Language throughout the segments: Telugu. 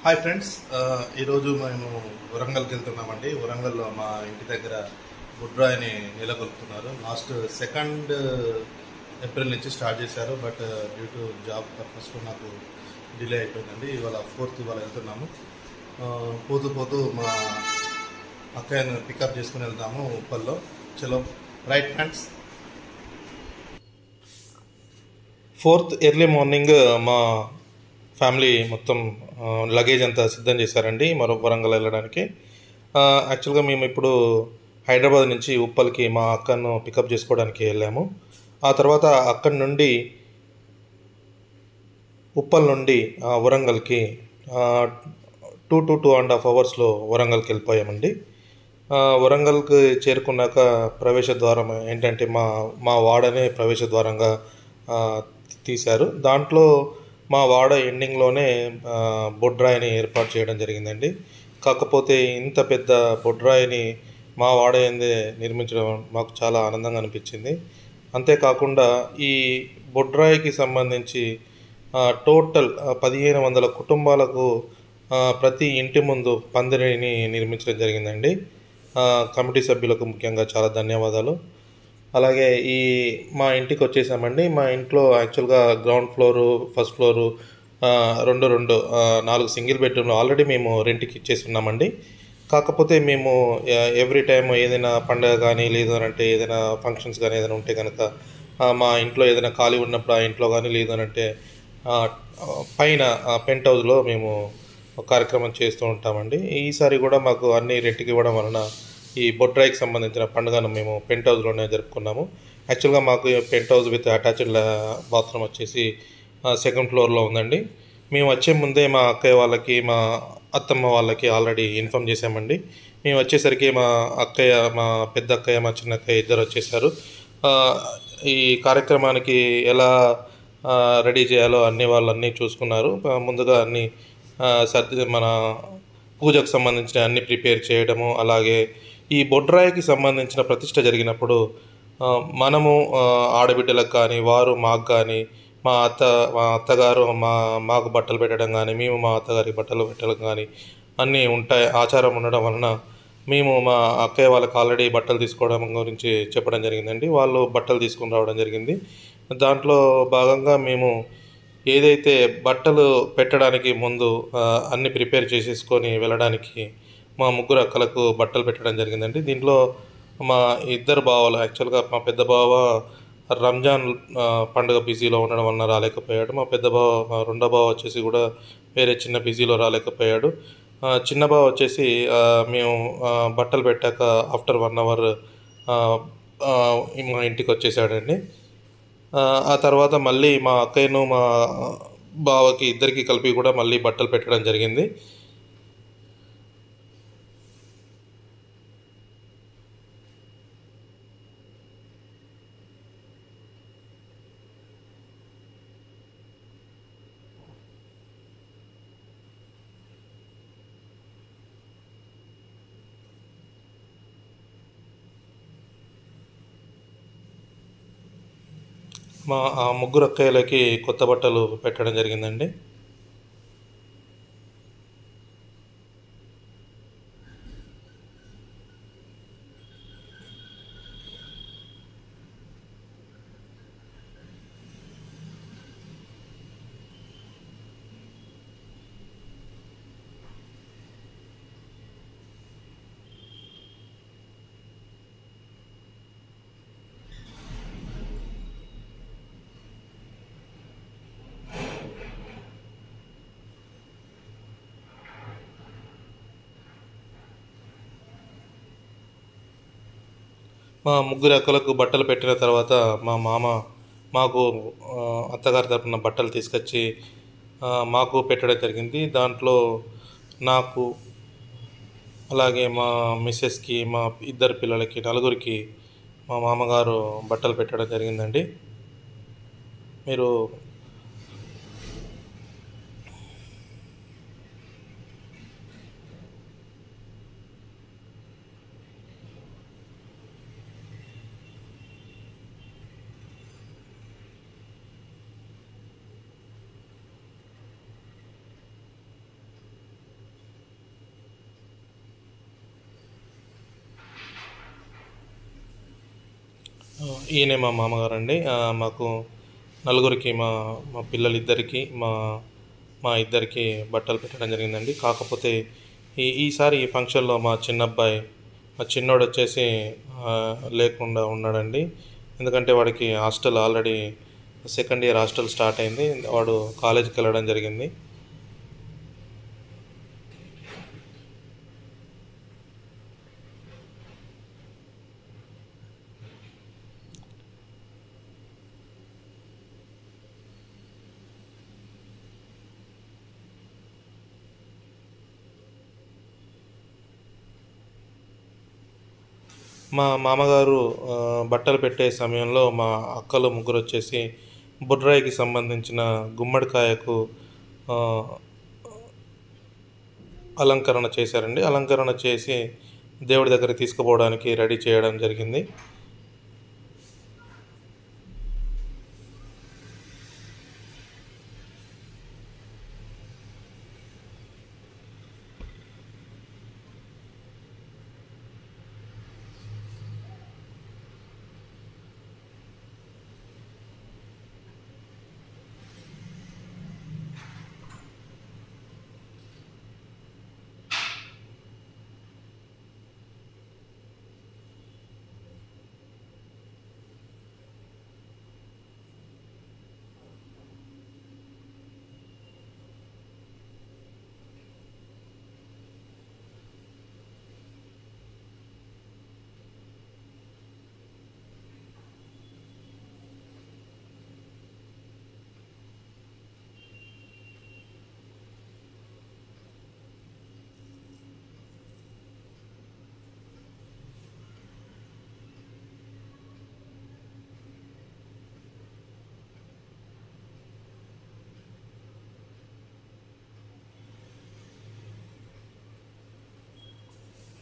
హాయ్ ఫ్రెండ్స్, ఈరోజు మేము వరంగల్కి వెళ్తున్నామండి. వరంగల్లో మా ఇంటి దగ్గర బుడ్రాయిని నెలకొల్పుతున్నారు. లాస్ట్ 2 ఏప్రిల్ నుంచి స్టార్ట్ చేశారు. బట్ డ్యూ టు జాబ్ పర్పస్లో నాకు డిలే అయిపోయిందండి. ఇవాళ 4th ఇవాళ వెళ్తున్నాము. పోతూ పోతూ మా అక్కయ్యను పికప్ చేసుకుని వెళ్తాము ఉప్పల్లో. చలో right friends. 4th early morning మా ఫ్యామిలీ మొత్తం లగేజ్ అంతా సిద్ధం చేశారండి మరో వరంగల్ వెళ్ళడానికి. యాక్చువల్గా మేము ఇప్పుడు హైదరాబాద్ నుంచి ఉప్పల్కి మా అక్కను పికప్ చేసుకోవడానికి వెళ్ళాము. ఆ తర్వాత అక్కడి నుండి ఉప్పల్ నుండి వరంగల్కి 2.5 అవర్స్లో వరంగల్కి వెళ్ళిపోయామండి. వరంగల్కి చేరుకున్నాక ప్రవేశ ద్వారం ఏంటంటే మా వాడనే ప్రవేశ ద్వారంగా తీశారు. దాంట్లో మా వాడ ఎండింగ్లోనే బొడ్రాయిని ఏర్పాటు చేయడం జరిగిందండి. కాకపోతే ఇంత పెద్ద బొడ్రాయిని మా వాడ ఎందే నిర్మించడం మాకు చాలా ఆనందంగా అనిపించింది. అంతేకాకుండా ఈ బొడ్రాయికి సంబంధించి టోటల్ 1500 కుటుంబాలకు ప్రతి ఇంటి ముందు పందిరిని నిర్మించడం జరిగిందండి. కమిటీ సభ్యులకు ముఖ్యంగా చాలా ధన్యవాదాలు. అలాగే మా ఇంటికి వచ్చేసామండి. మా ఇంట్లో యాక్చువల్గా ground floor, first floor, 4 single బెడ్రూమ్లు ఆల్రెడీ మేము రెంట్కి ఇచ్చేసి ఉన్నామండి. కాకపోతే మేము ఎవ్రీ టైం ఏదైనా పండగ కానీ లేదు అని అంటే ఏదైనా ఫంక్షన్స్ కానీ ఏదైనా ఉంటే కనుక మా ఇంట్లో ఏదైనా ఖాళీ ఉన్నప్పుడు ఆ ఇంట్లో కానీ లేదు అని అంటే పైన పెంట్ హౌస్లో మేము కార్యక్రమం చేస్తూ ఉంటామండి. ఈసారి కూడా మాకు అన్ని రెంట్కి ఇవ్వడం వలన ఈ బొడ్రాయికి సంబంధించిన పండుగను మేము పెంట్ హౌస్లోనే జరుపుకున్నాము. యాక్చువల్గా మాకు penthouse with attached bathroom వచ్చేసి 2nd ఫ్లోర్లో ఉందండి. మేము వచ్చే ముందే మా అక్కయ్య వాళ్ళకి, మా అత్తమ్మ వాళ్ళకి ఆల్రెడీ ఇన్ఫామ్ చేశామండి. మేము వచ్చేసరికి మా పెద్ద అక్కయ్య, మా చిన్న అక్కయ్య ఇద్దరు వచ్చేసారు. ఈ కార్యక్రమానికి ఎలా రెడీ చేయాలో వాళ్ళన్నీ చూసుకున్నారు. ముందుగా అన్నీ మన పూజకు సంబంధించిన అన్ని ప్రిపేర్ చేయడము, అలాగే ఈ బొడ్రాయికి సంబంధించిన ప్రతిష్ట జరిగినప్పుడు మనము ఆడబిడ్డలకు కానీ వారు మాకు కానీ మా అత్తగారు మాకు బట్టలు పెట్టడం కానీ మేము మా అత్తగారికి బట్టలు పెట్టడం కానీ అన్నీ ఉంటాయి. ఆచారం ఉండడం వలన మేము మా అక్కయ్య వాళ్ళకి ఆల్రెడీ బట్టలు తీసుకోవడం గురించి చెప్పడం జరిగిందండి. వాళ్ళు బట్టలు తీసుకుని రావడం జరిగింది. దాంట్లో భాగంగా మేము ఏదైతే బట్టలు పెట్టడానికి ముందు అన్ని ప్రిపేర్ చేసేసుకొని వెళ్ళడానికి మా ముగ్గురు అక్కలకు బట్టలు పెట్టడం జరిగిందండి. దీంట్లో మా ఇద్దరు బావలు, యాక్చువల్గా మా పెద్ద బావ రంజాన్ పండుగ బిజీలో ఉండడం వలన రాలేకపోయాడు. మా రెండో బావ వచ్చేసి కూడా వేరే చిన్న బిజీలో రాలేకపోయాడు. చిన్న బావ వచ్చేసి మేము బట్టలు పెట్టాక ఆఫ్టర్ 1 అవర్ మా ఇంటికి వచ్చేసాడండి. ఆ తర్వాత మళ్ళీ మా అక్కయ్యను మా బావకి ఇద్దరికి కలిపి కూడా మళ్ళీ బట్టలు పెట్టడం జరిగింది. మా ముగ్గురు అక్కయ్యలకి కొత్త బట్టలు పెట్టడం జరిగిందండి. మా ముగ్గురు అక్కలకు బట్టలు పెట్టిన తర్వాత మా మామ మాకు అత్తగారి తరపున బట్టలు తీసుకొచ్చి మాకు పెట్టడం జరిగింది. దాంట్లో నాకు, అలాగే మా మిస్సెస్కి, మా ఇద్దరు పిల్లలకి, నలుగురికి మా మామగారు బట్టలు పెట్టడం జరిగిందండి. మీరు ఈయనే మా మామగారండి. మాకు నలుగురికి మా మా పిల్లలిద్దరికీ, మా ఇద్దరికి బట్టలు పెట్టడం జరిగిందండి. కాకపోతే ఈసారి ఈ ఫంక్షన్‌లో మా చిన్నబ్బాయి, మా చిన్నోడొచ్చేసి లేకుండా ఉన్నాడండి. ఎందుకంటే వాడికి hostel already second year hostel start అయింది. వాడు కాలేజ్‌కెళ్ళడం జరిగింది. మా మామగారు బట్టలు పెట్టే సమయంలో మా అక్కలు ముగ్గురొచ్చేసి బొడ్రాయికి సంబంధించిన గుమ్మడికాయకు ఆహ్, అలంకరణ చేశారండి. అలంకరణ చేసి దేవుడి దగ్గరికి తీసుకుపోవడానికి రెడీ చేయడం జరిగింది.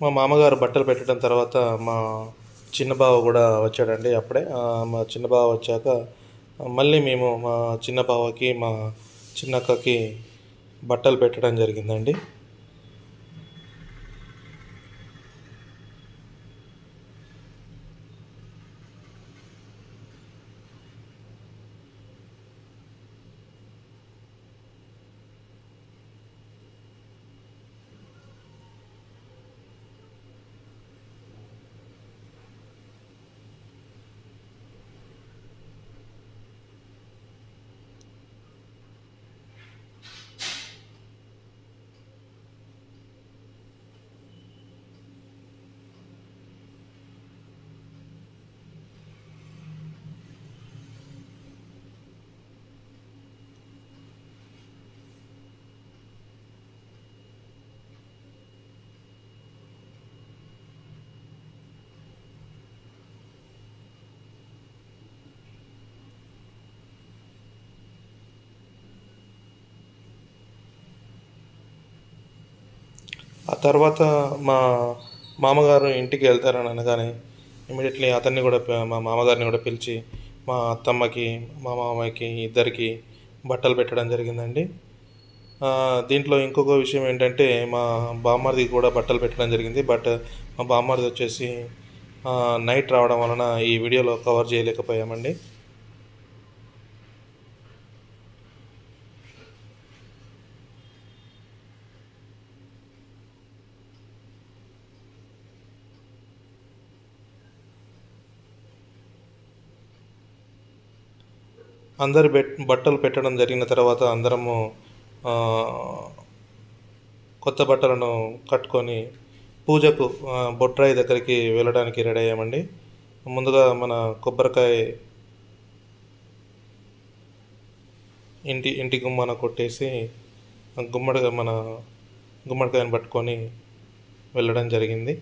మా మామగారు బట్టలు పెట్టడం తర్వాత మా చిన్న బావ కూడా వచ్చాడండి అప్పుడే. మా చిన్న బావ వచ్చాక మళ్ళీ మేము మా చిన్న బావకి, మా చిన్నక్కకి బట్టలు పెట్టడం జరిగిందండి. ఆ తర్వాత మా మామగారు ఇంటికి వెళ్తారని అనగానే ఇమ్మీడియట్లీ అతన్ని కూడా మా మామగారిని కూడా పిలిచి మా అత్తమ్మకి, మా మామయ్యకి ఇద్దరికి బట్టలు పెట్టడం జరిగిందండి. దీంట్లో ఇంకొక విషయం ఏంటంటే మా బామ్మర్దికి కూడా బట్టలు పెట్టడం జరిగింది. బట్ మా బామ్మర్ది వచ్చేసి నైట్ రావడం వలన ఈ వీడియోలో కవర్ చేయలేకపోయామండి. అందరి బట్టలు పెట్టడం జరిగిన తర్వాత అందరము ఆహ్, కొత్త బట్టలను కట్టుకొని పూజకు బొడ్రాయి దగ్గరికి వెళ్ళడానికి రెడీ అయ్యామండి. ముందుగా మన కొబ్బరికాయ ఇంటి గుమ్మాన కొట్టేసి మన గుమ్మడికాయను పట్టుకొని వెళ్ళడం జరిగింది.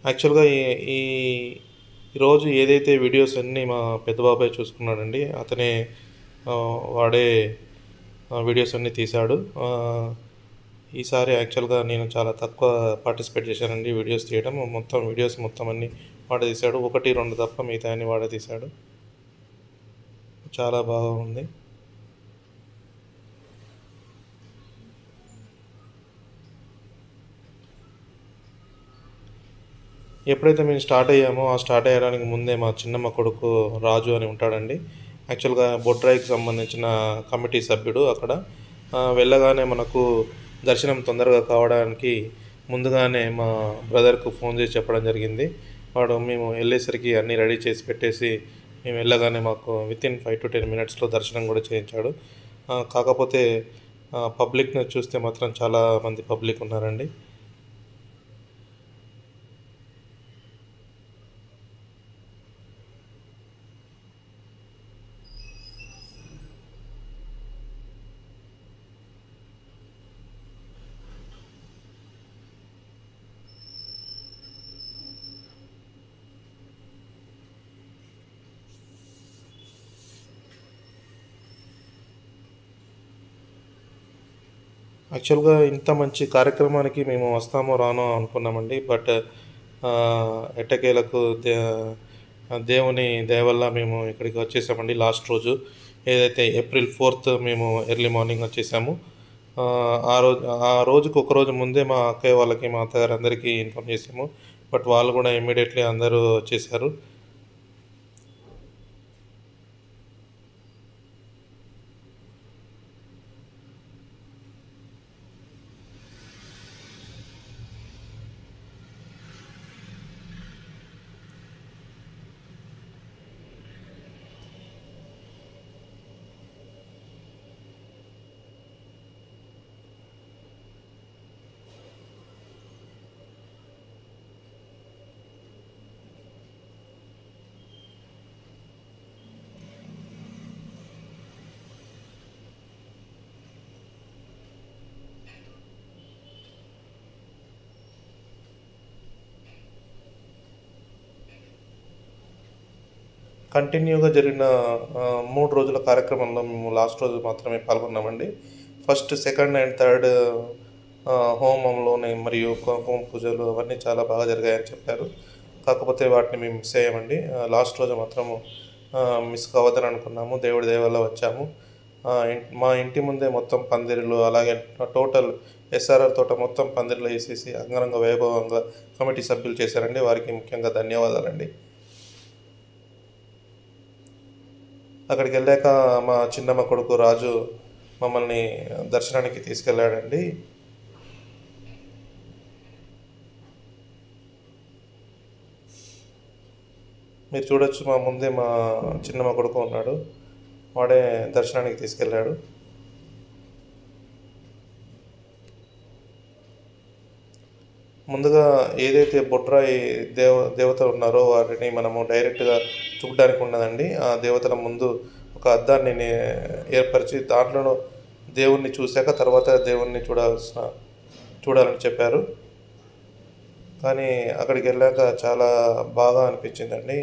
యాక్చువల్‌గా ఈ ఈ ఈరోజు ఏదైతే వీడియోస్ అన్నీ మా పెద్ద బాబాయ్ చూసుకున్నాడండి. అతనే వాడే వీడియోస్ అన్నీ తీశాడు. ఈసారి యాక్చువల్‌గా నేను చాలా తక్కువ పార్టిసిపేట్ చేశానండి వీడియోస్ తీయడం. మొత్తం వీడియోస్ మొత్తం అన్నీ వాడే తీశాడు. 1, 2 తప్ప మిగతాయన్నీ వాడే తీశాడు. చాలా బాగా ఉంది. ఎప్పుడైతే మేము స్టార్ట్ అయ్యామో ఆ స్టార్ట్ అయ్యడానికి ముందే మా చిన్నమ్మ కొడుకు రాజు అని ఉంటాడండి. యాక్చువల్గా బొడ్రాయికి సంబంధించిన కమిటీ సభ్యుడు అక్కడ. వెళ్ళగానే మనకు దర్శనం తొందరగా కావడానికి ముందుగానే మా బ్రదర్కు ఫోన్ చేసి చెప్పడం జరిగింది. వాడు మేము వెళ్ళేసరికి అన్నీ రెడీ చేసి పెట్టేసి మేము వెళ్ళగానే మాకు వితిన్ 5 to 10 మినిట్స్లో దర్శనం కూడా చేయించాడు. కాకపోతే పబ్లిక్ని చూస్తే మాత్రం చాలా మంది పబ్లిక్ ఉన్నారండి. యాక్చువల్గా ఇంత మంచి కార్యక్రమానికి మేము వస్తామో రానో అనుకున్నామండి. బట్ ఎట్టకేలకు దేవుని దయ వల్ల మేము ఇక్కడికి వచ్చేసామండి. లాస్ట్ రోజు ఏదైతే April 4th మేము ఎర్లీ మార్నింగ్ వచ్చేసాము. ఆ రోజుకి ఒకరోజు ముందే మా అక్కయ్య వాళ్ళకి, మా అత్తగారు అందరికీ ఇన్ఫామ్ చేసాము. బట్ వాళ్ళు కూడా ఇమ్మీడియట్లీ అందరూ వచ్చేసారు. కంటిన్యూగా జరిగిన 3 రోజుల కార్యక్రమంలో మేము లాస్ట్ రోజు మాత్రమే పాల్గొన్నామండి. ఫస్ట్, సెకండ్ అండ్ థర్డ్ హోమంలోనే మరియు కుంకుమ పూజలు అవన్నీ చాలా బాగా జరిగాయని చెప్పారు. కాకపోతే వాటిని మేము మిస్ అయ్యామండి. లాస్ట్ రోజు మాత్రము మిస్ కావద్దని అనుకున్నాము. దేవుడి దయ వల్ల వచ్చాము. మా ఇంటి ముందే మొత్తం పందిరులు, అలాగే టోటల్ ఎస్ఆర్ఆర్ తోట మొత్తం పందిరిలో వేసేసి అంగరంగ వైభవంగా కమిటీ సభ్యులు చేశారండి. వారికి ముఖ్యంగా ధన్యవాదాలండి. అక్కడికి వెళ్ళాక మా చిన్నమ్మ కొడుకు రాజు మమ్మల్ని దర్శనానికి తీసుకెళ్ళాడండి. మీరు చూడొచ్చు, మా ముందే మా చిన్నమ్మ కొడుకు ఉన్నాడు. వాడే దర్శనానికి తీసుకెళ్ళాడు. ముందుగా ఏదైతే బొడ్రాయి దేవతలు ఉన్నారో వాటిని మనము డైరెక్ట్గా చూడడానికి ఉండదండి. ఆ దేవతల ముందు ఒక అద్దాన్ని ఏర్పరిచి దాంట్లో దేవుణ్ణి చూశాక తర్వాత దేవుణ్ణి చూడాలని చెప్పారు. కానీ అక్కడికి వెళ్ళాక చాలా బాగా అనిపించిందండి.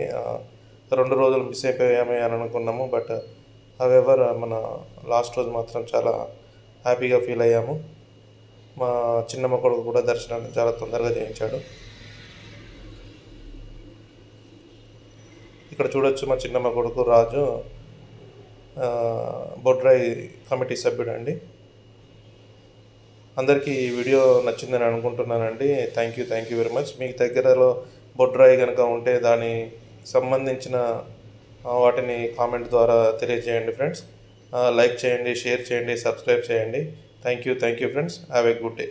2 రోజులు మిస్ అయిపోయామే అని అనుకున్నాము. బట్ హవెవర్ మన లాస్ట్ రోజు మాత్రం చాలా హ్యాపీగా ఫీల్ అయ్యాము. మా చిన్నమ్మ కొడుకు కూడా దర్శనాన్ని చాలా తొందరగా చేయించాడు. ఇక్కడ చూడొచ్చు, మా చిన్నమ్మ కొడుకు రాజు బొడ్రాయి కమిటీ సభ్యుడు అండి. అందరికీ ఈ వీడియో నచ్చిందని అనుకుంటున్నానండి. Thank you very much. మీకు దగ్గరలో బొడ్రాయి కనుక ఉంటే దాని సంబంధించిన వాటిని కామెంట్ ద్వారా తెలియజేయండి ఫ్రెండ్స్. లైక్ చేయండి, షేర్ చేయండి, సబ్స్క్రైబ్ చేయండి. Thank you friends. Have a good day.